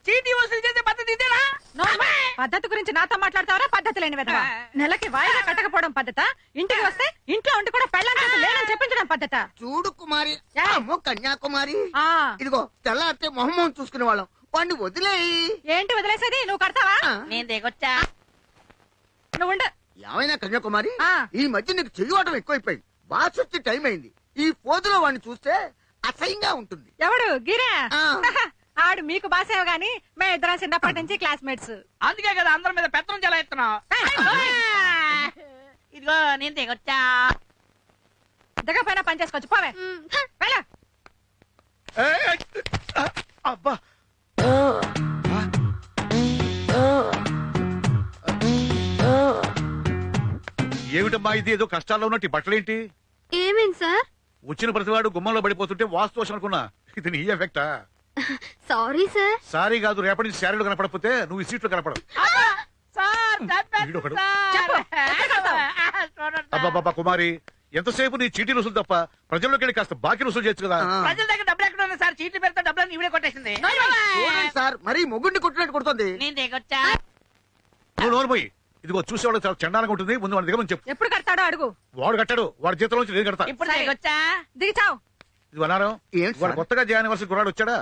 చీటీ వసూలు చేసే పద్ధతి ఇదేనా? పద్ధతి గురించి నాతో మాట్లాడతావరా? పద్ధతి లేని విధవా. నెలకి వాయిదా కట్టకపోవడం పద్ధత, ఇంటికి వస్తే ఇంట్లో ఉండి కూడా పెళ్ళాం చేత లేనని చెప్పించడం పద్ధత. చూడు కుమారి, అమ్మో కన్యాకుమారి, ఆ ఇదిగో తెల్లారితే మొహమ్మం చూసుకునే వాళ్ళం, వాడిని వదిలేయి. ఏంటి వదిలేసేది? నువ్వు కడతావా? నేను దిగొచ్చా. నువ్వు ఉండు. ఏమైనా కన్యాకుమారి, ఆ. ఈ మధ్య నీకు చెయ్యవటం ఎక్కువైపోయింది. బాస్ వచ్చే టైం అయింది. ఈ పోజులో వాడిని చూస్తే అసహ్యంగా ఉంటుంది. ఎవడు? గిరా? ఆ. ఆడు మీకు బాసేవ గాని మేము ఇద్దరం చిన్నప్పటి నుంచి క్లాస్మేట్స్. అందుకే కదా అందరి మీద పెత్తనం చాలా ఎత్తున్నావు. ఇదిగో నేను దిగొచ్చా. దిగపోయినా పని చేసుకోవచ్చు. పోవే వెళ్ళ. అబ్బా ఏమిటమ్మా ఇది? ఏదో కష్టాల్లో ఉన్నట్టు ఈ బట్టలేంటి? ఏమేం సార్? వచ్చిన ప్రతివాడు గుమ్మంలో పడిపోతుంటే వాస్తు దోషం అనుకున్నా. ఇది నీ ఎఫెక్టా? Sorry sir. సారీ కాదు, రేపటి నుంచి శారీలో కనపడకపోతే నువ్వు ఈ సీట్లో కనపడవు. వీడొకడు. చెప్పు, ఎక్కడ కడతావు? అబ్బాబ్బా కుమారి, ఎంతసేపు నీ చీటీ రుసులు తప్ప ప్రజల్లోకి వెళ్ళి కాస్త బాకీ రుసులు చేయొచ్చు కదా. ప్రజల దగ్గర డబ్బులు ఎక్కడ ఉన్నాయి సార్? చీట్లు పెడితే డబ్బులు ఇవిడే కొట్టేసింది. చూడండి సార్, మరీ మొగుడిని కొట్టినట్టు కొడుతుంది. నేను దిగొచ్చా. నువ్వు నోరు పోయి. ఇదిగో చూసేవాళ్ళకి చాలా చండాలంగా ఉంటుంది. ముందు వాడి దగ్గర చెప్పు. ఎప్పుడు కడతాడో అడుగు. వాడు కట్టాడు, వాడి జీతంలో నుంచి నేను కడతా. ఇప్పుడు దిగొచ్చా. దిగి చావు. ఇది అన్నారం. ఏంటి వాడు సార్? కొత్తగా జాయిన్ అవ్వాల్సిన కుర్రాడు వచ్చాడా?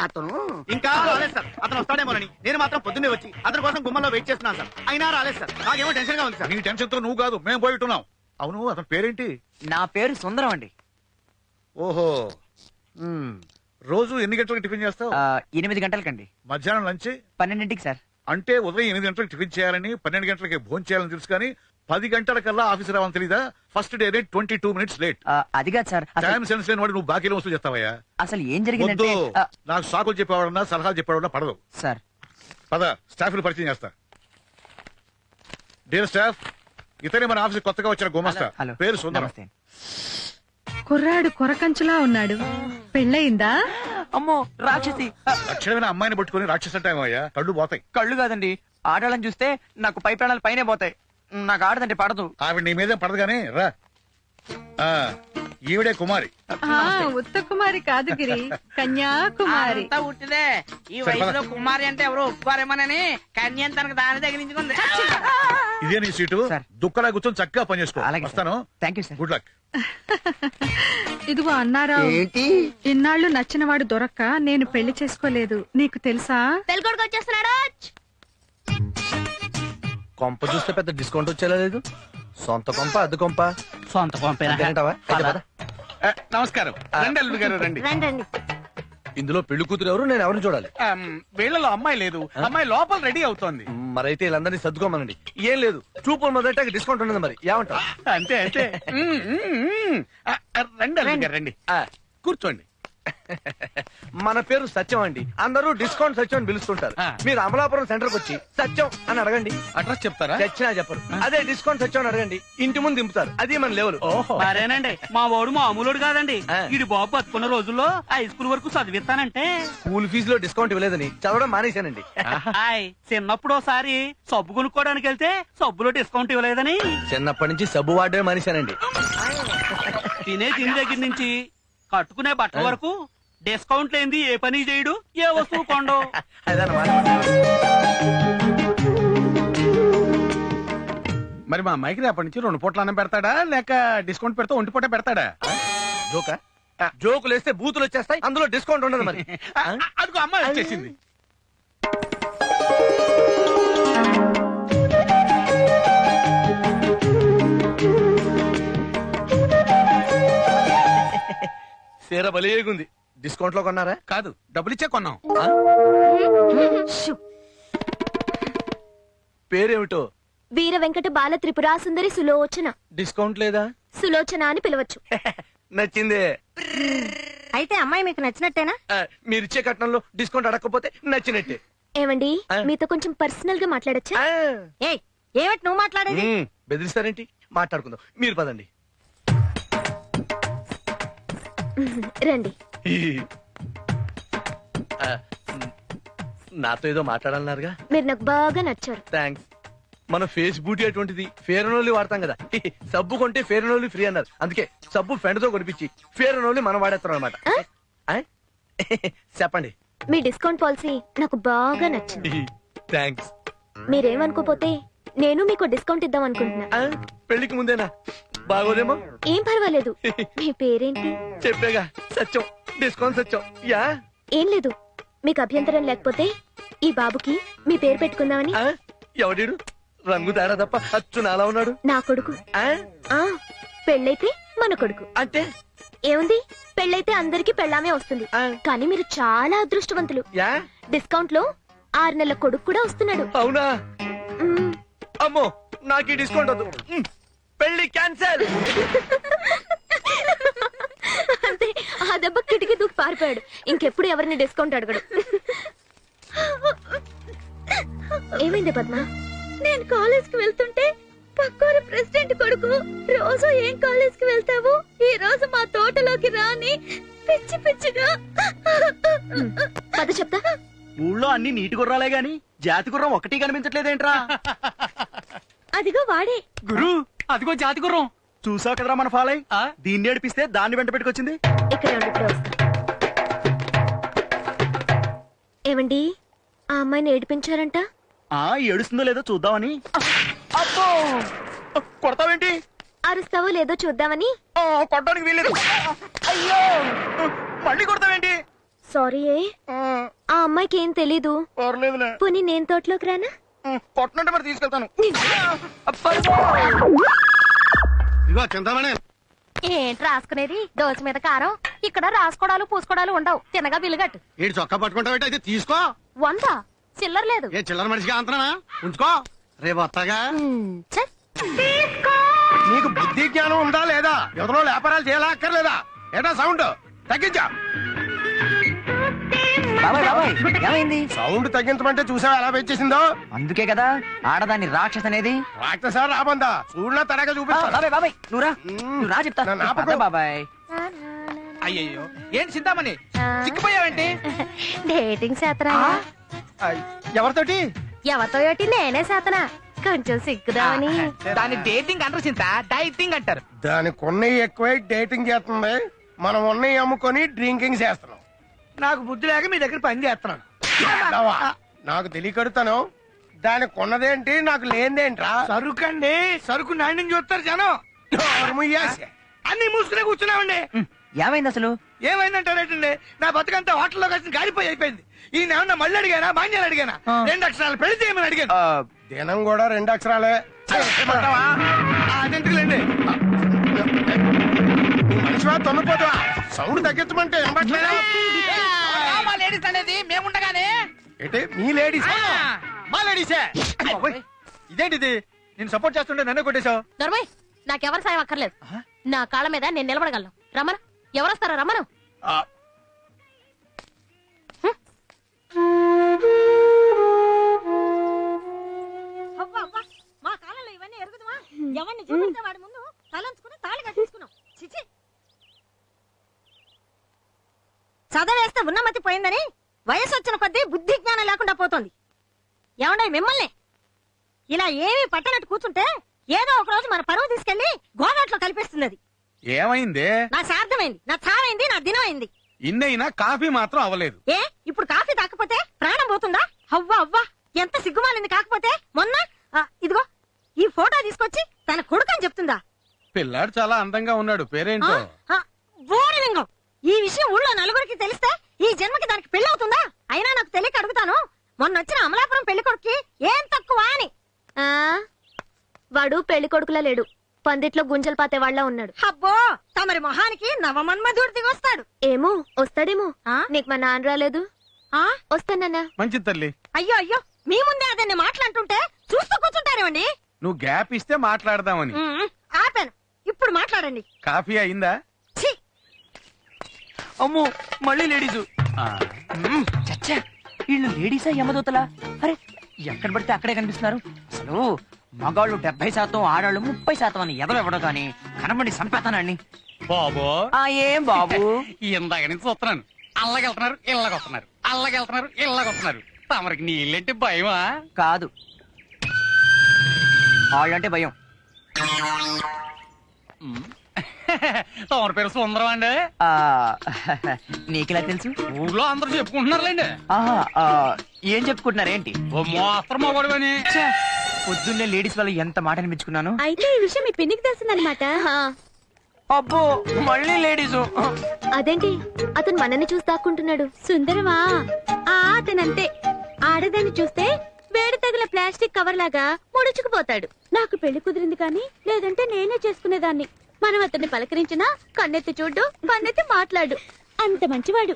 అతను ఇంకా రాలేదు సార్. అతను వస్తాడేమోనని నేను మాత్రం పొద్దున్నే వచ్చి అతని కోసం గుమ్మల్లో వెయిట్ చేస్తున్నాను సార్. అయినా రాలేదు సార్. నాకేమో టెన్షన్ గా ఉంది సార్. నీ టెన్షన్ తో నువ్వు కాదు, మేము పోయిట్టున్నాం. అవును, అతని పేరేంటి? నా పేరు సుందరం అండి. ఓహో. రోజు ఎన్ని గంటలకు టిఫిన్ చేస్తావు? 8 గంటలకండి. మధ్యాహ్నం లంచ్ 12ంటికి సార్. అంటే ఉదయం 8 గంటలకు టిఫిన్ చేయాలని, 12 గంటలకి భోజనం చేయాలని తెలుసు కానీ 10 గంటల కల్లా ఆఫీస్ రావాలని తెలీదా? First day rate 22 minutes late. అది కాదు సార్. టైం సెన్స్ లేని వాడు నువ్వు బాకీలో వస్తూ చేస్తావయ్యా. అసలు ఏం జరిగిందంటే వద్దు. నాకు సాకులు చెప్పేవాడన్నా సలహాలు చెప్పేవాడన్నా పడదు. సార్, పద, స్టాఫ్ పరిచయం చేస్తా. డియర్ స్టాఫ్, ఇతనే మన ఆఫీస్ కొత్తగా వచ్చిన గుమస్తా. హలో, పేరు సుందరం. నమస్తే. కుర్రాడు కొరకంచులా ఉన్నాడు. పెళ్ళయిందా? అమ్మో రాక్షసి. లక్షణమైన అమ్మాయిని పట్టుకుని రాక్షస అయ్యా, కళ్ళు పోతాయి. కళ్ళు కాదండి, ఆడాలని చూస్తే నాకు పై ప్రాణాలు పైనే పోతాయి. నాకు ఆడదంటే పడదు. ఆవిడ నీ మీద పడదు కానీ రా. ఈవిడే కుమారి. ఉత్త కుమారి కాదు గిరి, కన్యాకుమారి. అంతా ఉట్టిదే. ఈ వయసులో కుమారి అంటే ఎవరు ఒప్పుకోరేమోనని కన్యం తనకు దాని తగిలించుకుంది. ఇదే నీ సీటు. సార్. దుక్కలా కూర్చొని చక్కగా పనిచేసుకో. అలాగే సార్. వస్తాను. Thank you sir. Good luck. ఇదిగో అన్నారా, ఏంటి? ఇన్నాళ్ళు నచ్చినవాడు దొరక్క నేను పెళ్లి చేసుకోలేదు. నీకు తెలుసా? పెళ్ళికొడుకు వచ్చేస్తున్నాడు. కొంప చూస్తే పెద్ద డిస్కౌంట్ వచ్చేలా లేదు. సొంత కొంప అద్దె కొంప సొంత అంతేనంటావా? అయితే పద. నమస్కారం. రండి అల్లుడు గారు, రండి. రండి రండి. ఇందులో పెళ్లి కూతురు ఎవరు? నేను ఎవరిని చూడాలి? వీళ్ళలో అమ్మాయి లేదు. అమ్మాయి లోపల రెడీ అవుతోంది. మరైతే వీళ్ళందరినీ సర్దుకోమనండి. ఏం లేదు, చూపులు మొదట డిస్కౌంట్ ఉండదు. మరి ఏమంటావు? అంతే అంతే. రండి అల్లుడు గారు, రండి. కూర్చోండి. మన పేరు సత్యం అండి. అందరూ డిస్కౌంట్ సత్యం అని పిలుస్తుంటారు. మీరు అమలాపురం సెంటర్ కి వచ్చి సత్యం అని అడగండి. అడ్రస్ చెప్తారా? చచ్చినా చెప్పరు. అదే డిస్కౌంట్ సత్యం అని అడగండి, ఇంటి ముందు దింపుతారు. అది మన లెవెల్. ఓహో, మరేనండి, మా వాడు మామూలుడు కాదండి. ఇడి బాబు బతుకున్న రోజుల్లో హై స్కూల్ వరకు చదివిస్తానంటే స్కూల్ ఫీజులో డిస్కౌంట్ ఇవ్వలేదని చదవడం మానేశానండి. చిన్నప్పుడు ఒకసారి సబ్బు కొనుక్కోవడానికి వెళ్తే సబ్బులో డిస్కౌంట్ ఇవ్వలేదని చిన్నప్పటి నుంచి సబ్బు వాడమే మానేశానండి. తినే తిని దగ్గర నుంచి కట్టుకునే బట్టల వరకు డిస్కౌంట్ లేనిది ఏ పని చేయడు, ఏ వస్తువు కొండు. మరి మా అమ్మాయికి రేపటి నుంచి 2 పూట్ల అన్నం పెడతాడా, లేక డిస్కౌంట్ పెడతా 1 పూట పెడతాడా? జోకా? జోకులు వేస్తే బూతులు వచ్చేస్తాయి, అందులో డిస్కౌంట్ ఉండదు. మరి అదిగో అమ్మాయి వచ్చేసింది. సీర బలిగుంది. డిస్కౌంట్ లో కొన్నారా? కాదు, డబ్బులు ఇచ్చే కొన్నాం. పేరేమిటో? వీర వెంకట బాల త్రిపురా సుందరి సులోచన. డిస్కౌంట్ లేదా? సులోచన అని పిలవచ్చు. నచ్చిందే. అయితే అమ్మాయి మీకు నచ్చినట్టేనా? మీరిచ్చే కట్నంలో డిస్కౌంట్ అడగకపోతే నచ్చినట్టే. ఏమండి, మీతో కొంచెం పర్సనల్ గా మాట్లాడచ్చా? ఏమిటి నువ్వు మాట్లాడేది? బెదిరిస్తారేంటి? మాట్లాడుకుందాం, మీరు పదండి. రండి. నాతో ఏదో మాట్లాడాలన్నారుగా? మీరు నాకు బాగా నచ్చారు. థ్యాంక్స్. మన ఫేస్ బ్యూటీ అటువంటిది. ఫేర్ అండ్ ఓన్లీ వాడతాం కదా. సబ్బు కొంటే ఫేర్ అండ్ ఓన్లీ ఫ్రీ అన్నారు. అందుకే సబ్బు ఫ్రెండ్ తో కొనిపించి ఫేర్ అండ్ ఓన్లీ మనం వాడేస్తాం అనమాట. చెప్పండి. మీ డిస్కౌంట్ పాలసీ నాకు బాగా నచ్చింది. థ్యాంక్స్. మీరేమనుకోపోతే నేను మీకు డిస్కౌంట్ ఇద్దాం అనుకుంటున్నా. పెళ్లికి ముందేనా? బాగోదేమో. ఏం పర్వాలేదు. మీ పేరేంటి? చెప్పేగా, సత్యం. డిస్కౌంట్ సత్యం. యా. ఏం లేదు, మీకు అభ్యంతరం లేకపోతే ఈ బాబుకి మీ పేరు పెట్టుకుందామని. ఎవడీడు? రంగు తేడా తప్ప అచ్చు నాలా ఉన్నాడు. నా కొడుకు. పెళ్ళైతే మన కొడుకు. అంటే ఏముంది, పెళ్ళైతే అందరికి పెళ్ళామే వస్తుంది. కానీ మీరు చాలా అదృష్టవంతులు. డిస్కౌంట్ లో 6 నెలల కొడుకు కూడా వస్తున్నాడు. అవునా? అమ్మో, నాకు ఈ డిస్కౌంట్ వద్దు. పెళ్లి క్యాన్సల్. అంతే, ఆ దెబ్బ కిటికీ దూకి పారిపోయాడు. ఇంకెప్పుడు ఎవరిని డిస్కౌంట్ అడగడు. ఏమైంది పద్మ? నేను కాలేజ్ కి వెళ్తుంటే పక్కన ప్రెసిడెంట్ కొడుకు రోజు ఏం కాలేజ్ కి వెళ్తావు, ఈ రోజు మా తోటలోకి రాని పిచ్చి పిచ్చిగా. పద చెప్తా. ఊళ్ళో అన్ని నీటి గుర్రాలే గాని జాతి గుర్రం ఒకటి కనిపించట్లేదేంట్రా? అదిగో వాడే. గురు, అదిగో జాతి గుర్రం. చూసావు కదరా మన ఫాలై. దీన్ని ఏడిపిస్తే దాన్ని వెంట పెట్టుకొచ్చింది. ఇక్కడే ఉండి ఇప్పుడే వస్తా. ఏమండి, ఆ అమ్మాయిని ఏడిపించారంట? ఏడుస్తుందో లేదో చూద్దామని. అబ్బో, కొడతావేంటి? అరుస్తావో లేదో చూద్దామని. కొట్టడానికి వీల్లేదు. అయ్యో, మళ్ళీ కొడతావేంటి? సారీ, ఆ అమ్మాయికి ఏం తెలీదు. పోనీ నేను తోటలోకి రానా? కొట్టనంటే మరి తీసుకెళ్తాను. ఇదిగో చింతమనే. ఏంటి రాసుకునేది? దోశ మీద కారం. ఇక్కడ రాసుకోడాలు పూసుకోడాలు ఉండవు. తినగా బిల్లుగట్టు. ఏంటి చొక్కా పట్టుకుంటావు? అయితే తీసుకో. 100 చిల్లర లేదు. ఏ చిల్లర మనిషిగా అంతనా? ఉంచుకో, రేపు వస్తాగా. నీకు బుద్ధి జ్ఞానం ఉందా లేదా? ఎవరో వ్యాపారాలు చేయాలా అక్కర్లేదా? ఏటా సౌండ్ తగ్గించా. ఏమైంది? సౌండ్ తగ్గించమంటే చూసావా ఎలా పెంచేసిందో? అందుకే కదా ఆడదాన్ని రాక్షస్ అనేది. రాక్షస రాబందా చూడలా తడగా చూపిస్తా. బాబాయ్ నువ్వు రా చెప్తా. బాబాయ్. అయ్యయ్యో, ఏంటి చింతామణి చిక్కిపోయావేంటి? డేటింగ్ చేతనా? ఎవరితోటి? ఎవరితో ఏటి నేనే చేతనా. కొంచెం సిగ్గుదామని. దాన్ని డేటింగ్ అంటారు చింత, డైటింగ్ అంటారు. దానికి ఉన్నవి ఎక్కువై డేటింగ్ చేస్తుంది, మనం ఉన్నవి అమ్ముకొని డ్రింకింగ్ చేస్తున్నాం. నాకు బుద్ధి లేక మీ దగ్గర పని చేస్తున్నాను. యాదవా, నాకు తెలియకడుతాను. దానికి ఉన్నదేంటి నాకు లేనిదేంట్రా? సరుకండి, సరుకు నాణ్యం చూస్తారు జనం. అన్ని మూసుకునే కూర్చున్నామండి. ఏమైంది అసలు? ఏమైందంటారేటండి, నా బతుకంతా హోటల్లో కలిసి గాలిపోయి అయిపోయింది. ఈయన ఏమన్నా మళ్ళీ అడిగానా, బాంజాలు అడిగానా? 2 అక్షరాలు పెళ్లి చేయమని అడిగాను. దినం కూడా 2 అక్షరాలే. అదెందుకులేండి, మనిషివా తొన్నపోతావా? సౌండ్ తగ్గించమంటే మా లేడీస్ అనేది మేముండగానే. ఏంటి మీ లేడీస్? మా లేడీసే. ఇదేంటిది, నేను సపోర్ట్ చేస్తుంటే నన్నే కొట్టేశావు. దొరబాయ్, నాకెవరి సాయం అక్కర్లేదు. నా కాళ్ళ మీద నేను నిలబడగలను. రమణ, ఎవరొస్తారా? రమణ. మా కాలంలో ఇవన్నీ ఎరుగుదమా? ఎవరిని చూపిస్తే వాడి ముందు తలంచుకుని తాళి కట్టించుకున్నాం. చిచి, చదవేస్తే ఉన్నమతి పోయిందని వయసు వచ్చిన కొద్దీ బుద్ధి జ్ఞానం లేకుండా పోతోంది. ఏమండే మిమ్మల్ని ఇలా ఏమీ పట్టనట్టు కూర్చుంటే ఏదో ఒక రోజు మన పరువు తీసుకెళ్లి గోదాట్లో కలిపేస్తుంది. అది ఏమైంది? నా శార్థమైంది, నా చావైంది, నా దినం అయింది. ఇన్నైనా కాఫీ మాత్రం అవ్వలేదు. ఏ ఇప్పుడు కాఫీ తాకపోతే ప్రాణం పోతుందా? అవ్వా అవ్వా, ఎంత సిగ్గుమాలింది. కాకపోతే మొన్న ఇదిగో ఈ ఫోటో తీసుకొచ్చి తన కొడుకు అని చెప్తుందా? పిల్లాడు చాలా అందంగా ఉన్నాడు, పేరేంటో? బోడిలింగం. ఈ విషయం ఊళ్ళో నలుగురికి తెలిస్తే ఈ జన్మకి దానికి పెళ్ళవుతుందా? అయినా నాకు తెలియక అడుగుతాను, మొన్న వచ్చిన అమలాపురం పెళ్లి కొడుక్కి ఏం తక్కువ అని. వాడు పెళ్లి కొడుకులా లేడు, పందిట్లో గుంజలు పాతే వాళ్ళ ఉన్నాడు. అబ్బో, తమరి మొహానికి నవమన్మధుడు దిగొస్తాడు. ఏమో, వస్తాడేమో. నీకు మా నాన్న రాలేదు? వస్తానన్నా. మంచిది తల్లి. అయ్యో అయ్యో, మీ ముందే అదన్ని మాట్లాడుతుంటే చూస్తూ కూర్చుంటారేమండి. నువ్వు గ్యాప్ ఇస్తే మాట్లాడదామని. ఆపాను, ఇప్పుడు మాట్లాడండి. కాఫీ అయిందా? అమ్మో, మళ్ళీ లేడీసు. చచ్చా, వీళ్ళు లేడీసా యమదూతలా? అరే, ఎక్కడ పడితే అక్కడే కనిపిస్తున్నారు. అసలు మగాళ్ళు 70%, ఆడాళ్ళు 30% అని ఎదలెవడో కానీ కనబడి సంపేతానండి. బాబు ఏం బాబు? ఇందాక నుంచి చూస్తున్నాను. అల్లగెళ్తున్నారు, ఇళ్ళగొస్తున్నారు, అల్లగెళ్తున్నారు, ఇళ్ళగొస్తున్నారు. తమరికి నీళ్ళంటే భయమా? కాదు, వాళ్ళంటే భయం. తమరి పేరు సుందరం అండి. నీకెలా తెలుసు? ఊర్లో అందరూ చెప్పుకుంటున్నారులేండి. ఆహా, ఏం చెప్పుకుంటున్నారు ఏంటి? ఓ మోస్తరు మొగడువని. పొద్దున్నే లేడీస్ వాళ్ళు ఎంత మాట అనిపించుకున్నాను. అయితే ఈ విషయం మీ పిన్నికి తెలిసిందనమాట. అబ్బో మళ్ళీ లేడీస్. అదేంటి అతను మనల్ని చూసి దాక్కుంటున్నాడు? సుందరమా అతనంతే. ఆడదాన్ని చూస్తే వేడి తగిల ప్లాస్టిక్ కవర్ లాగా ముడుచుకుపోతాడు. నాకు పెళ్లి కుదిరింది కానీ లేదంటే నేనే చేసుకునేదాన్ని. మనం అతన్ని పలకరించినా కన్నెత్తి చూడు, కన్నెత్తి మాట్లాడు. అంత మంచివాడు.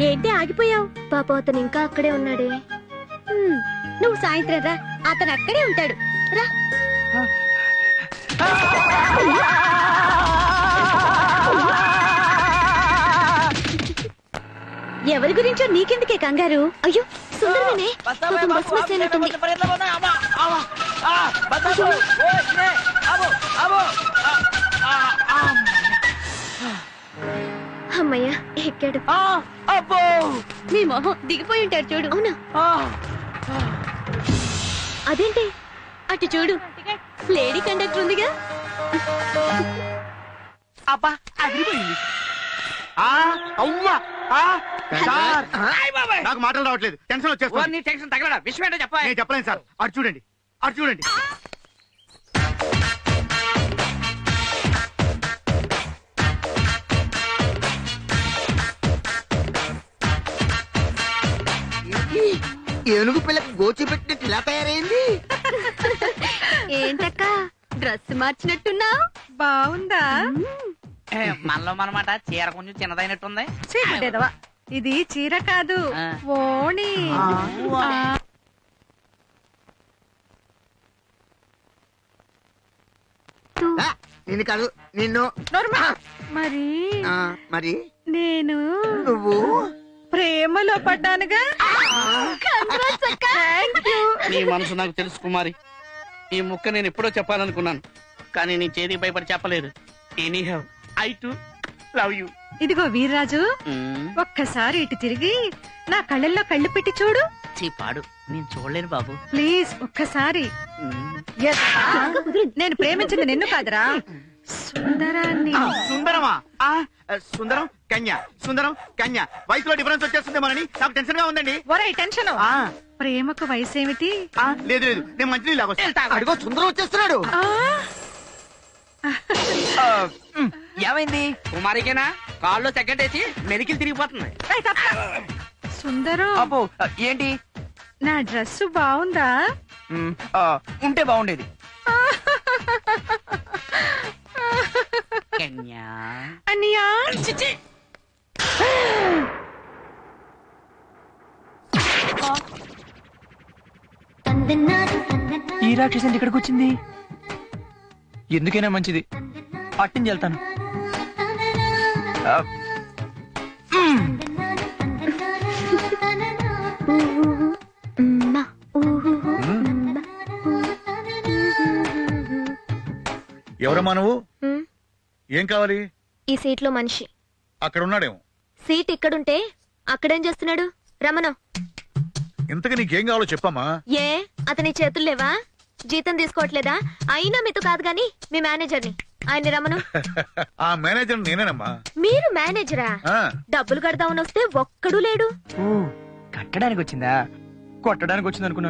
ఏంటి ఆగిపోయావు? పాప అతను ఇంకా అక్కడే ఉన్నాడే. నువ్వు సాయంత్రం రా, అతను అక్కడే ఉంటాడు. రా. ఎవరి గురించో నీకెందుకే కంగారు? అయ్యో సుందరమేనే, పాపం బస్ మిస్ అయినట్టుంది. అమ్మయ్యా ఎక్కాడు. అబ్బో నీ మొహం దిగిపోయి ఉంటాడు చూడు. అవునా? అదేంటి అటు చూడు, లేడీ కండక్టర్ ఉందిగా. అబ్బా అదిరిపోయింది. అవ్వా సార్, నాకు మాటలు రావట్లేదు, టెన్షన్ వచ్చేస్తుంది. టెన్షన్ తగలడా? విషయం ఏంటో చెప్పా. నేను చెప్పలేను సార్. అటు చూడండి, అటు చూడండి. ఏనుగు పిల్లకు గోచి పెట్టినట్టు ఇలా తయారైంది. ఏంటక్క డ్రెస్ మార్చినట్టున్నావు? బాగుందా? మనలో మనమాట చీర కొంచెం చిన్నదైనట్టుంది. చీకటేదవా, ఇది చీర కాదు ఓణి. నిన్ను కాదు, నిన్ను. మరి మరి నేను నువ్వు ప్రేమలో పడ్డానుగా. నీ మనసు నాకు తెలుసు కుమారి. ఈ ముక్క నేను ఎప్పుడో చెప్పాలనుకున్నాను, కానీ నీ చేతికి భయపడి చెప్పలేదు. Any have I to love you. ఇదిగో వీర్రాజు, ఒక్కసారి ఇటు తిరిగి నా కళ్ళల్లో కళ్ళు పెట్టి చూడు. పాడు, నేను చూడలేను బాబు. ప్లీజ్ ఒక్కసారి. నేను ప్రేమించింది నిన్ను కాదురా, సుందరాన్ని. సుందరమా? సుందరం కన్య, సుందరం కన్య. వయసులో డిఫరెన్స్ వచ్చేస్తుందేమోనని నాకు టెన్షన్ గా ఉందండి. ఒరేయ్ టెన్షన్, ప్రేమకు వయసు ఏమిటి? లేదు లేదు, నేను మంచి నీళ్ళు అడిగో సుందరం వచ్చేస్తున్నాడు. ఏమైంది? కుమారికేనా కాళ్ళు తగ్గట్టేసి మెలికిలు తిరిగిపోతుంది. సుందరం, అబ్బో ఏంటి? నా డ్రెస్ బాగుందా? ఉంటే బాగుండేది. అన్నయ్యా, ఈ రాక్షసి ఇక్కడికి వచ్చింది. ఎందుకైనా మంచిది పట్టించి వెళ్తాను. ఎవరమ్మా నువ్వు? ఏం కావాలి? ఈ సీట్ లో మనిషి అక్కడ ఉన్నాడేమో. సీట్ ఇక్కడుంటే అక్కడేం చేస్తున్నాడు? రమణ, ఇంతకు నీకేం కావాలో చెప్పమ్మా. ఏ అతని చేతులు లేవా? జీతం తీసుకోవట్లేదా? అయినా మీతో కాదు గాని మీ మేనేజర్ని, ఆయన రమణ. ఆ మేనేజర్ నేనేనమ్మా. మీరు మేనేజరా? ఆ. డబ్బులు కడదామని వస్తే ఒక్కడూ లేడు. కట్టడానికి వచ్చిందా? కొట్టడానికి వచ్చింది అనుకున్నాను.